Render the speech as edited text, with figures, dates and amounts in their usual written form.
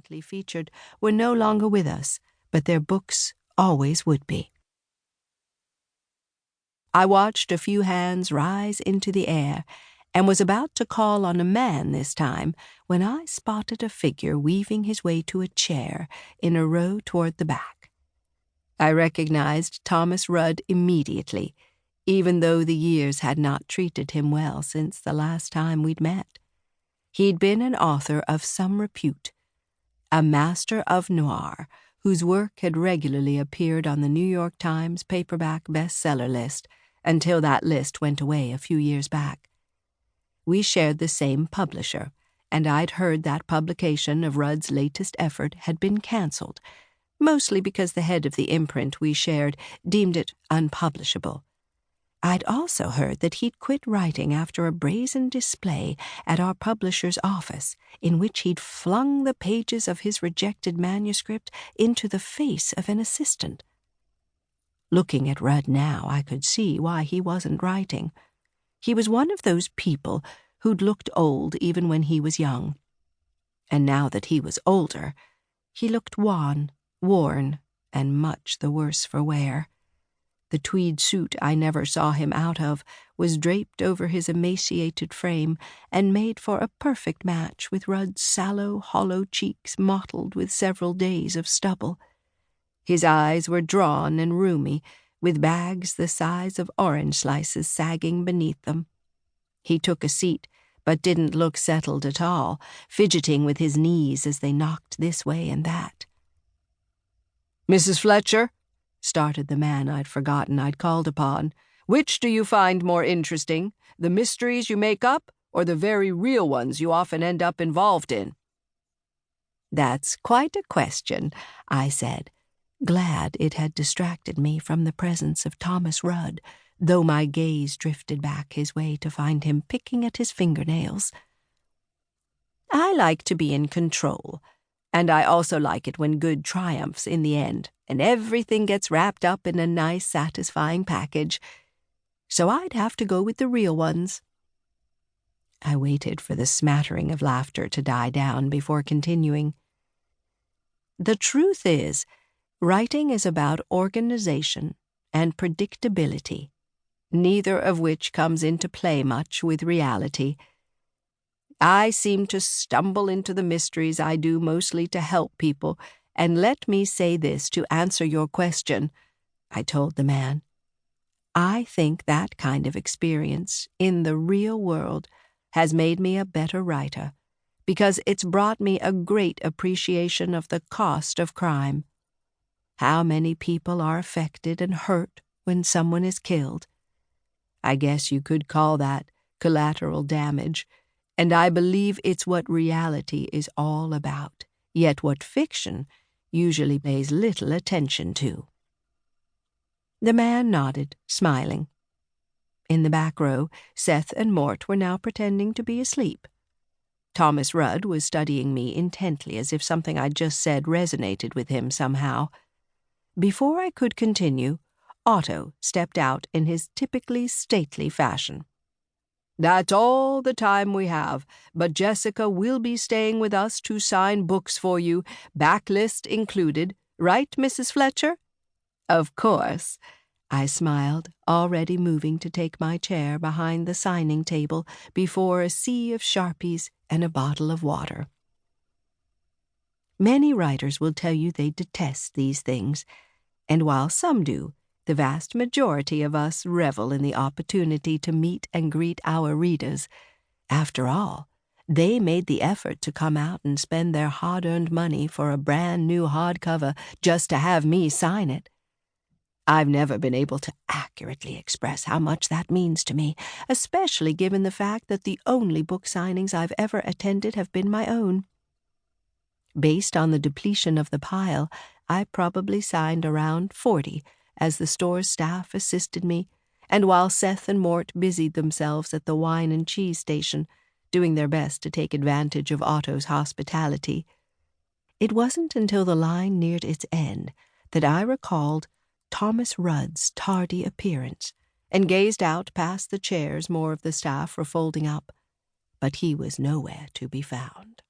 prominently featured, were no longer with us, but their books always would be. I watched a few hands rise into the air and was about to call on a man this time when I spotted a figure weaving his way to a chair in a row toward the back. I recognized Thomas Rudd immediately, even though the years had not treated him well since the last time we'd met. He'd been an author of some repute, a master of noir whose work had regularly appeared on the New York Times paperback bestseller list until that list went away a few years back. We shared the same publisher, and I'd heard that publication of Rudd's latest effort had been canceled, mostly because the head of the imprint we shared deemed it unpublishable. I'd also heard that he'd quit writing after a brazen display at our publisher's office, in which he'd flung the pages of his rejected manuscript into the face of an assistant. Looking at Rudd now, I could see why he wasn't writing. He was one of those people who'd looked old even when he was young. And now that he was older, he looked wan, worn, and much the worse for wear. The tweed suit I never saw him out of was draped over his emaciated frame and made for a perfect match with Rudd's sallow, hollow cheeks mottled with several days of stubble. His eyes were drawn and roomy, with bags the size of orange slices sagging beneath them. He took a seat, but didn't look settled at all, fidgeting with his knees as they knocked this way and that. "Mrs. Fletcher," started the man I'd forgotten I'd called upon, "which do you find more interesting, the mysteries you make up or the very real ones you often end up involved in?" "That's quite a question," I said, glad it had distracted me from the presence of Thomas Rudd, though my gaze drifted back his way to find him picking at his fingernails. "I like to be in control, and I also like it when good triumphs in the end, and everything gets wrapped up in a nice, satisfying package. So I'd have to go with the real ones." I waited for the smattering of laughter to die down before continuing. "The truth is, writing is about organization and predictability, neither of which comes into play much with reality. I seem to stumble into the mysteries I do mostly to help people, and let me say this to answer your question," I told the man. "I think that kind of experience in the real world has made me a better writer, because it's brought me a great appreciation of the cost of crime. How many people are affected and hurt when someone is killed? I guess you could call that collateral damage, and I believe it's what reality is all about, yet what fiction usually pays little attention to." The man nodded, smiling. In the back row, Seth and Mort were now pretending to be asleep. Thomas Rudd was studying me intently as if something I'd just said resonated with him somehow. Before I could continue, Otto stepped out in his typically stately fashion. "That's all the time we have, but Jessica will be staying with us to sign books for you, backlist included. Right, Mrs. Fletcher?" "Of course," I smiled, already moving to take my chair behind the signing table before a sea of Sharpies and a bottle of water. Many writers will tell you they detest these things, and while some do, the vast majority of us revel in the opportunity to meet and greet our readers. After all, they made the effort to come out and spend their hard-earned money for a brand-new hardcover just to have me sign it. I've never been able to accurately express how much that means to me, especially given the fact that the only book signings I've ever attended have been my own. Based on the depletion of the pile, I probably signed around 40 as the store's staff assisted me, and while Seth and Mort busied themselves at the wine and cheese station, doing their best to take advantage of Otto's hospitality. It wasn't until the line neared its end that I recalled Thomas Rudd's tardy appearance, and gazed out past the chairs more of the staff were folding up, but he was nowhere to be found.